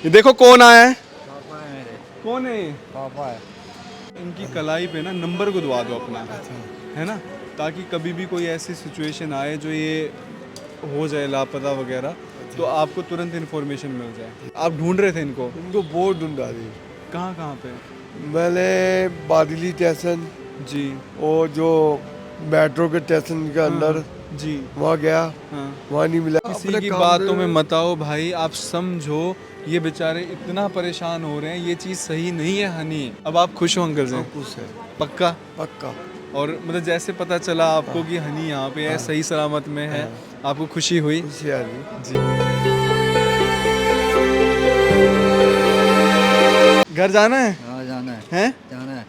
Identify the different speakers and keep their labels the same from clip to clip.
Speaker 1: ये देखो कौन आया है।
Speaker 2: पापा है मेरे।
Speaker 1: कौन है ये?
Speaker 2: पापा है।
Speaker 1: इनकी कलाई पे ना नंबर गुदवा दो अपना, है ना, ताकि कभी भी कोई ऐसी सिचुएशन आए जो ये हो जाए लापता वगैरह, तो आपको तुरंत इन्फॉर्मेशन मिल जाए। आप ढूंढ रहे थे इनको?
Speaker 3: उनको बहुत ढूंढा दी
Speaker 1: कहाँ कहाँ पे?
Speaker 3: मैंने। बादली स्टेशन
Speaker 1: जी
Speaker 3: और जो मेट्रो के स्टेशन के अंदर
Speaker 1: जी
Speaker 3: वहाँ गया,
Speaker 1: हाँ।
Speaker 3: वहाँ नहीं मिला।
Speaker 1: किसी
Speaker 3: अपने
Speaker 1: की
Speaker 3: काम
Speaker 1: बातों
Speaker 3: पे-
Speaker 1: में मत आओ भाई, आप समझो ये बेचारे इतना परेशान हो रहे हैं, ये चीज़ सही नहीं है हनी। अब आप खुश हो अंकल से?
Speaker 3: कुछ है
Speaker 1: पक्का?
Speaker 3: पक्का।
Speaker 1: और मतलब जैसे पता चला आपको कि हनी यहाँ पे है, सही सलामत में है, आपको खुशी हुई?
Speaker 3: खुशी आ रही।
Speaker 1: जी। घर जाना है?
Speaker 2: हाँ जाना है।
Speaker 1: हैं?
Speaker 2: जाना है।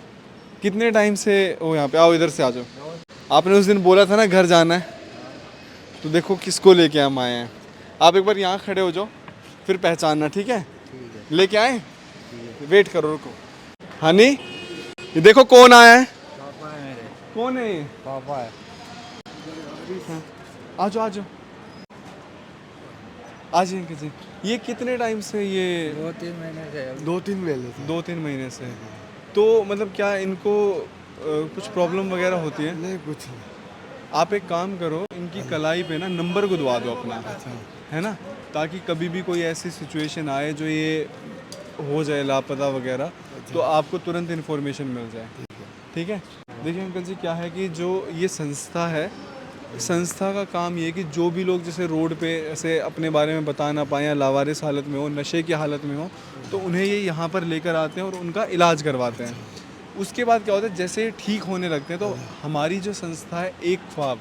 Speaker 1: कितने टाइम से हो यहाँ पे? आओ इधर से आ जाओ। आपने उस दिन बोला था ना घर जाना है, तो देखो किसको लेके हम आए हैं। आप एक बार यहाँ खड़े हो जाओ, फिर पहचानना, ठीक है?
Speaker 2: ठीक है।
Speaker 1: लेके आए? वेट करो, रुको। हनी, ये देखो कौन आया है।
Speaker 2: पापा है मेरे।
Speaker 1: कौन है ये?
Speaker 2: पापा है।
Speaker 1: आ जाओ आ जाओ, आ जाइए अंकल जी। ये कितने टाइम से ये?
Speaker 2: 2-3 महीने से अब।
Speaker 3: 2-3 महीने से।
Speaker 1: 2-3 महीने से। तो मतलब क्या इनको कुछ प्रॉब्लम वगैरह होती है?
Speaker 3: नहीं, कुछ नहीं।
Speaker 1: आप एक काम करो, इनकी कलाई पे ना नंबर गुदवा दो अपना, है ना, ताकि कभी भी कोई ऐसी सिचुएशन आए जो ये हो जाए लापता वगैरह, तो आपको तुरंत इन्फॉर्मेशन मिल जाए। ठीक है? देखिए अंकल जी, क्या है कि जो ये संस्था है, संस्था का काम ये है कि जो भी लोग जैसे रोड पे ऐसे अपने बारे में बता ना पाएँ या लावारिस हालत में हो, नशे की हालत में हो, तो उन्हें ये यहाँ पर लेकर आते हैं और उनका इलाज करवाते हैं। उसके बाद क्या होता है, जैसे ठीक होने लगते हैं, तो हमारी जो संस्था है एक ख्वाब,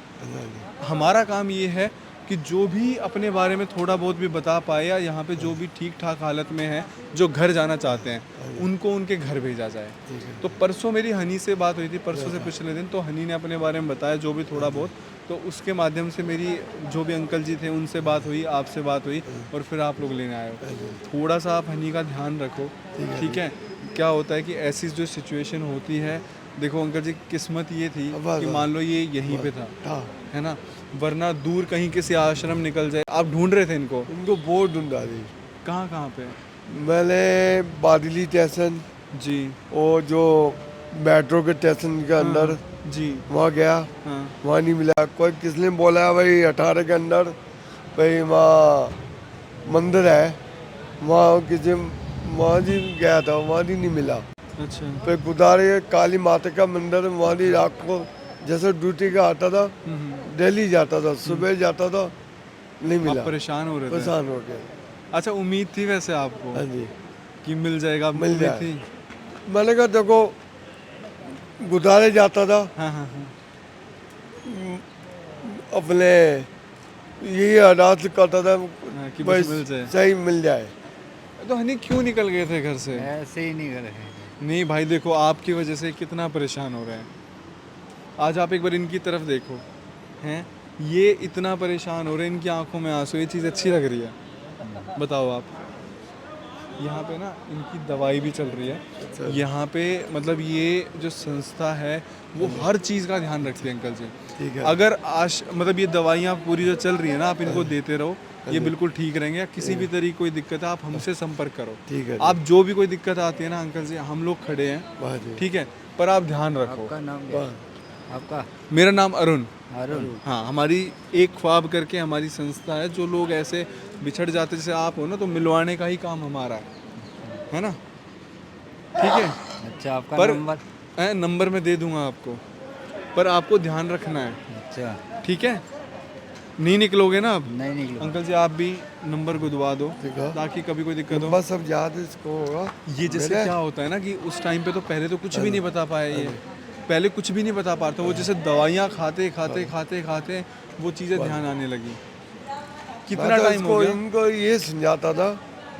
Speaker 1: हमारा काम ये है कि जो भी अपने बारे में थोड़ा बहुत भी बता पाए या यहाँ पे जो भी ठीक ठाक हालत में है, जो घर जाना चाहते हैं, उनको उनके घर भेजा जाए। तो परसों मेरी हनी से बात हुई थी, परसों से पिछले दिन, तो हनी ने अपने बारे में बताया जो भी थोड़ा बहुत, तो उसके माध्यम से मेरी जो भी अंकल जी थे उनसे बात हुई, आपसे बात हुई, और फिर आप लोग लेने आए हो। थोड़ा सा आप हनी का ध्यान रखो, ठीक है? क्या होता है कि ऐसी जो सिचुएशन होती है, देखो अंकल जी, किस्मत ये थी कि मान लो ये यहीं पे था, है ना, वरना दूर कहीं किसी आश्रम निकल जाए। आप ढूंढ रहे थे इनको?
Speaker 3: उनको बहुत ढूंढा दी
Speaker 1: कहाँ कहाँ पे?
Speaker 3: मैंने। बादली स्टेशन
Speaker 1: जी
Speaker 3: और जो मेट्रो के स्टेशन के अंदर
Speaker 1: जी
Speaker 3: वहाँ गया,
Speaker 1: हाँ।
Speaker 3: वहाँ नहीं मिला। कोई किसने बोला भाई 18 के अंदर भाई वहाँ मंदिर है, वहाँ किसी वहाँ जी गया था, वहाँ जी नहीं मिला।
Speaker 1: अच्छा।
Speaker 3: फिर गुदारे काली माता का मंदिर, वहाँ जी रात को जैसे ड्यूटी का आता था, डेली जाता था, सुबह जाता था, नहीं मिला।
Speaker 1: आप परेशान हो रहे थे?
Speaker 3: परेशान हो गया।
Speaker 1: अच्छा, उम्मीद थी वैसे आपको
Speaker 3: हाँ जी,
Speaker 1: कि मिल जाएगा?
Speaker 3: मिल
Speaker 1: उम्मीद
Speaker 3: जाए।
Speaker 1: थी?
Speaker 3: मैंने कहा देखो, गुदारे जाता था
Speaker 1: हाँ हाँ हाँ।
Speaker 3: अपने, यही अरदास करता था
Speaker 1: हाँ, कि
Speaker 3: बस
Speaker 1: बस मिल जाए।
Speaker 3: सही मिल जाए।
Speaker 1: तो हनी क्यों निकल गए थे घर से?
Speaker 2: ऐसे ही नहीं करे।
Speaker 1: नहीं भाई, देखो आपकी वजह से कितना परेशान हो रहे हैं। आज आप एक बार इनकी तरफ देखो, हैं, ये इतना परेशान हो रहे हैं, इनकी आंखों में आंसू। ये चीज़ अच्छी लग रही है? बताओ आप। यहाँ पे ना इनकी दवाई भी चल रही है यहाँ पे, मतलब ये जो संस्था है वो हर चीज़ का ध्यान रखती है अंकल जी।
Speaker 3: ठीक है।
Speaker 1: अगर मतलब ये दवाइयाँ पूरी जो चल रही है ना, आप इनको देते रहो, ये बिल्कुल ठीक रहेंगे। किसी भी तरीके कोई दिक्कत है, आप हमसे संपर्क करो।
Speaker 3: ठीक है।
Speaker 1: आप जो भी कोई दिक्कत आती है ना अंकल जी, हम लोग खड़े हैं,
Speaker 3: वाह जी।
Speaker 1: ठीक है? पर आप ध्यान रखो।
Speaker 2: आपका नाम क्या?
Speaker 3: वाह।
Speaker 2: आपका?
Speaker 1: मेरा नाम अरुण।
Speaker 2: अरुण।
Speaker 1: हाँ, हमारी एक ख्वाब करके हमारी संस्था है, जो लोग ऐसे बिछड़ जाते जैसे आप हो ना, तो मिलवाने का ही काम हमारा है ना? ठीक है?
Speaker 2: अच्छा, आपका
Speaker 1: पर
Speaker 2: नंबर?
Speaker 1: नंबर मैं दे दूंगा आपको, पर आपको ध्यान रखना है,
Speaker 2: अच्छा।
Speaker 1: ठीक है? नहीं निकलोगे ना आप?
Speaker 2: नहीं निकलो।
Speaker 1: अंकल जी, आप भी नंबर गुदवा दो,
Speaker 3: ठीक है।
Speaker 1: ताकि कभी कोई दिक्कत हो।
Speaker 3: बस अब याद इसको होगा।
Speaker 1: ये जैसे
Speaker 3: मेरे-
Speaker 1: क्या होता है ना कि उस टाइम पे तो पहले तो कुछ भी नहीं बता पाए ये, पहले कुछ भी नहीं बता पाता। वो जैसे दवाइयाँ खाते खाते खाते खाते वो चीज़ें ध्यान आने लगी। कितना
Speaker 3: मैं तो
Speaker 1: टाइम हो
Speaker 3: इसको
Speaker 1: गया?
Speaker 3: इनको ये समझाता था,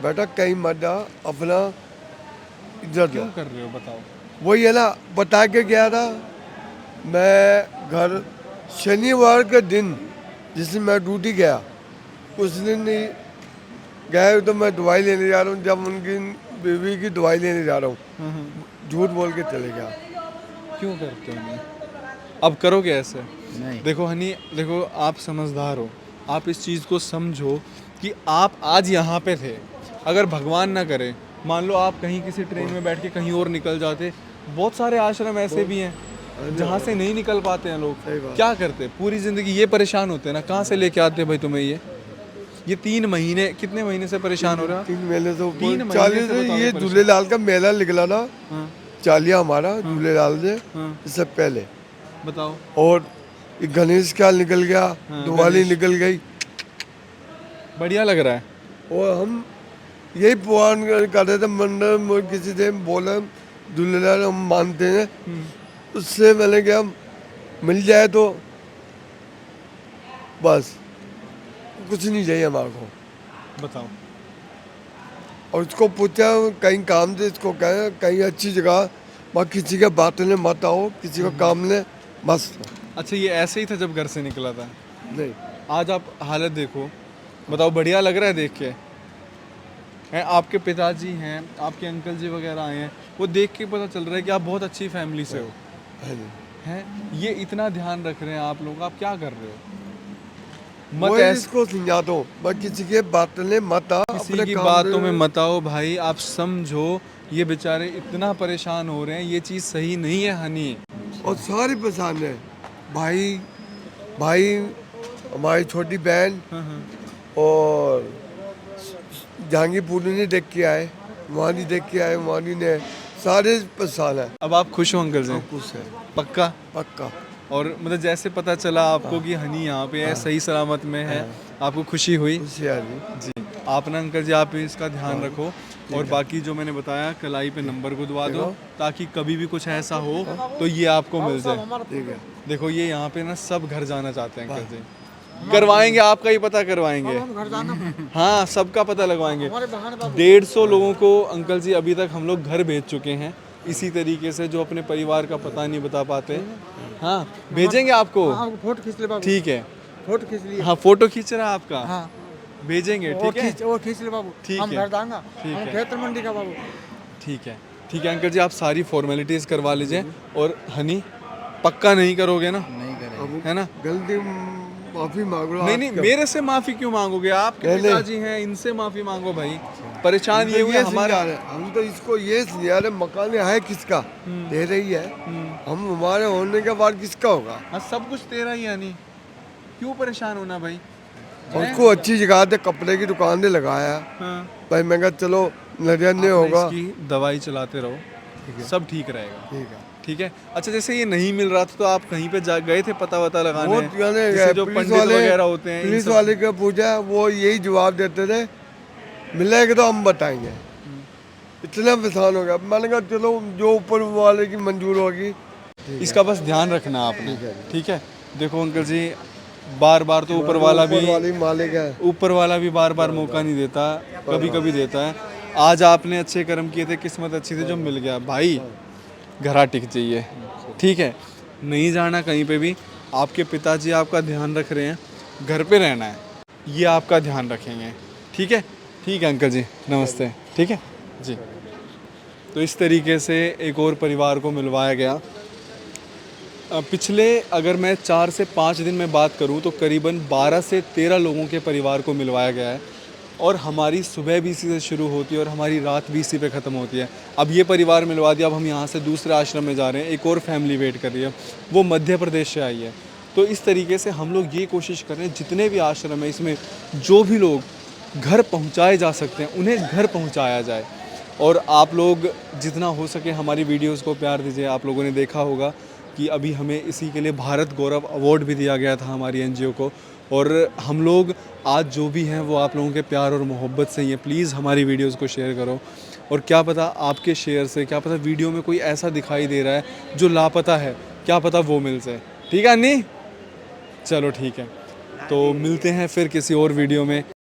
Speaker 3: बेटा कहीं मत जा, अपना इज्जत
Speaker 1: क्यों
Speaker 3: दे।
Speaker 1: कर रहे हो बताओ?
Speaker 3: वही है ना, बता के गया था। मैं घर शनिवार के दिन, जिस दिन मैं ड्यूटी गया, उस दिन ही गए तो मैं दवाई लेने जा रहा हूँ, जब उनकी बीवी की दवाई लेने जा रहा हूँ, झूठ बोल के चले गया।
Speaker 1: क्यों करते हो ये? अब करोगे ऐसे?
Speaker 2: नहीं।
Speaker 1: देखो हनी, देखो आप समझदार हो, आप इस चीज़ को समझो कि आप आज यहाँ पे थे, अगर भगवान ना करे, मान लो आप कहीं किसी ट्रेन में बैठ के कहीं और निकल जाते, बहुत सारे आश्रम ऐसे भी हैं जहाँ से नहीं निकल पाते हैं लोग,
Speaker 3: सही बात।
Speaker 1: क्या करते? पूरी ज़िंदगी ये परेशान होते हैं ना, कहाँ से लेके आते हैं भाई तुम्हें ये 3 महीने, कितने महीने से परेशान हो रहे हो आप?
Speaker 3: 3 महीने से
Speaker 1: 3
Speaker 3: ऊपर
Speaker 1: महीने
Speaker 3: 40
Speaker 1: से बताओ
Speaker 3: ये
Speaker 1: परेशान।
Speaker 3: झूलेलाल का मेला निकला ना,
Speaker 1: हाँ,
Speaker 3: चालिया हमारा झूलेलाल से
Speaker 1: हाँ,
Speaker 3: इससे पहले,
Speaker 1: बताओ।
Speaker 3: और ये गणेश का निकल गया,
Speaker 1: हाँ,
Speaker 3: दिवाली निकल गई,
Speaker 1: बढ़िया लग रहा है।
Speaker 3: और हम यही पुराण कर रहे थे मंडल में, किसी से बोला झूलेलाल हम मानते हैं, उससे मैंने क्या मिल जाए तो बस, कुछ नहीं चाहिए हमारे को।
Speaker 1: बताओ।
Speaker 3: और उसको पूछा कहीं काम से, इसको कहें कहीं अच्छी जगह, बाकी किसी के बात ने मत आओ, किसी को काम ने मस्त
Speaker 1: अच्छा, ये ऐसे ही था जब घर से निकला था?
Speaker 3: नहीं।
Speaker 1: आज आप हालत देखो, बताओ, बढ़िया लग रहा है देख के? हैं, आपके पिताजी हैं, आपके अंकल जी वगैरह आए हैं, वो देख के पता चल रहा है कि आप बहुत अच्छी फैमिली से हो।
Speaker 3: है नहीं।
Speaker 1: हैं, ये इतना ध्यान रख रहे हैं आप लोग, आप क्या कर रहे हो? मत
Speaker 3: वही
Speaker 1: ऐसे
Speaker 3: इसको समझाता हूँ, बस किसी के बात ने मत आ,
Speaker 1: किसी
Speaker 3: अपने
Speaker 1: की
Speaker 3: काम
Speaker 1: बातों
Speaker 3: में
Speaker 1: में मत आओ भाई, आप समझो ये बेचारे इतना परेशान हो रहे हैं, ये चीज़ सही नहीं है हनी।
Speaker 3: और सारी परेशान है, भाई भाई हमारी छोटी बहन
Speaker 1: हाँ, हाँ।
Speaker 3: और जहांगीरपुर ने देख के आए, मानी देख के आए, मानी ने, सारे परेशान है।
Speaker 1: अब आप खुश हो अंकल से?
Speaker 3: कुछ है
Speaker 1: पक्का?
Speaker 3: पक्का।
Speaker 1: और मतलब जैसे पता चला आपको कि हनी यहाँ पे है, सही सलामत में है, आपको खुशी हुई?
Speaker 3: खुशी आ रही।
Speaker 1: जी। आप ना अंकल जी, आप इसका ध्यान रखो, और बाकी जो मैंने बताया कलाई पे नंबर गुदवा दो, ताकि कभी भी कुछ ऐसा हो तो ये आपको मिल जाए।
Speaker 3: ठीक है।
Speaker 1: देखो, ये यहाँ पे ना सब घर जाना चाहते हैं अंकल जी, करवाएंगे, आपका ही पता करवाएंगे। हाँ, सबका पता लगवाएंगे। 150 लोगों को अंकल जी अभी तक हम लोग घर भेज चुके हैं, इसी तरीके से, जो अपने परिवार का पता नहीं बता पाते। हाँ, भेजेंगे आपको।
Speaker 2: फोटो खींच ले बाबू,
Speaker 1: ठीक है।
Speaker 2: फोटो खींच लिए।
Speaker 1: हाँ, फोटो खींच रहा है आपका।
Speaker 2: हाँ,
Speaker 1: भेजेंगे, ठीक है?
Speaker 2: वो खींच ले बाबू,
Speaker 1: ठीक
Speaker 2: हम
Speaker 1: है।
Speaker 2: घर जाएंगे,
Speaker 1: ठीक
Speaker 2: हम
Speaker 1: है।
Speaker 2: खेतर मंडी का बाबू।
Speaker 1: ठीक है, ठीक है अंकल जी, आप सारी फॉर्मेलिटीज़ करवा लीजिए। और हनी, पक्का नहीं करोगे ना?
Speaker 2: नहीं करेंगे।
Speaker 1: है ना?
Speaker 3: गलती माफी मांग लो।
Speaker 1: नहीं नहीं, मेरे से माफ़ी क्यों मांगोगे? आपके
Speaker 3: नहीं, नहीं।
Speaker 1: पिताजी हैं, इनसे माफ़ी मांगो भाई। परेशान ये हुए हमारा।
Speaker 3: हम तो इसको ये समझा रहे, मकान है किसका, दे रही है, हम हमारे होने के बाद किसका होगा?
Speaker 1: हाँ, सब कुछ तेरा ही है हनी, क्यों परेशान होना भाई?
Speaker 3: उसको अच्छी जगह पे कपड़े की दुकान पे लगाया,
Speaker 1: हाँ,
Speaker 3: भाई मैं कहा चलो नजर नहीं होगा।
Speaker 1: इसकी दवाई चलाते रहो, सब ठीक रहेगा।
Speaker 3: ठीक है।
Speaker 1: ठीक है। अच्छा, जैसे ये नहीं मिल रहा था तो आप कहीं पे जा गए थे पता वता लगाने?
Speaker 3: वो जाने
Speaker 1: जैसे
Speaker 3: गए,
Speaker 1: जो
Speaker 3: पुलिस
Speaker 1: पंडित
Speaker 3: वाले
Speaker 1: वगैरह होते हैं, इन
Speaker 3: पुलिस
Speaker 1: सब-
Speaker 3: वाले का पूछा, वो यही जवाब देते थे, मिलेगा तो हम बताएंगे। इतना परेशान हो गया, मैंने कहा चलो जो ऊपर वाले की मंजूर होगी।
Speaker 1: इसका बस ध्यान रखना आपने, ठीक है? देखो अंकल जी, बार बार तो ऊपर वाला भी
Speaker 3: मालिक है।
Speaker 1: ऊपर वाला भी बार बार मौका नहीं देता, कभी कभी देता है। आज आपने अच्छे कर्म किए थे, किस्मत अच्छी थी जो मिल गया भाई, घरा टिक चाहिए, ठीक है? नहीं जाना कहीं पे भी। आपके पिताजी आपका ध्यान रख रहे हैं, घर पे रहना है, ये आपका ध्यान रखेंगे, ठीक है? ठीक है अंकल जी, नमस्ते। ठीक है जी। तो इस तरीके से एक और परिवार को मिलवाया गया। पिछले अगर मैं 4 से 5 दिन में बात करूं तो करीबन 12 से 13 लोगों के परिवार को मिलवाया गया है, और हमारी सुबह भी इसी से शुरू होती है और हमारी रात भी इसी पे ख़त्म होती है। अब ये परिवार मिलवा दिया, अब हम यहाँ से दूसरे आश्रम में जा रहे हैं, एक और फैमिली वेट कर रही है, वो मध्य प्रदेश से आई है। तो इस तरीके से हम लोग ये कोशिश कर रहे हैं, जितने भी आश्रम है इसमें जो भी लोग घर पहुँचाए जा सकते हैं उन्हें घर पहुँचाया जाए। और आप लोग जितना हो सके हमारी वीडियोज़ को प्यार दीजिए। आप लोगों ने देखा होगा कि अभी हमें इसी के लिए भारत गौरव अवार्ड भी दिया गया था हमारी एनजीओ को, और हम लोग आज जो भी हैं वो आप लोगों के प्यार और मोहब्बत से ही है। प्लीज़ हमारी वीडियोस को शेयर करो, और क्या पता आपके शेयर से, क्या पता वीडियो में कोई ऐसा दिखाई दे रहा है जो लापता है, क्या पता वो मिल जाए। ठीक है अन्नी? चलो ठीक है, तो मिलते हैं फिर किसी और वीडियो में।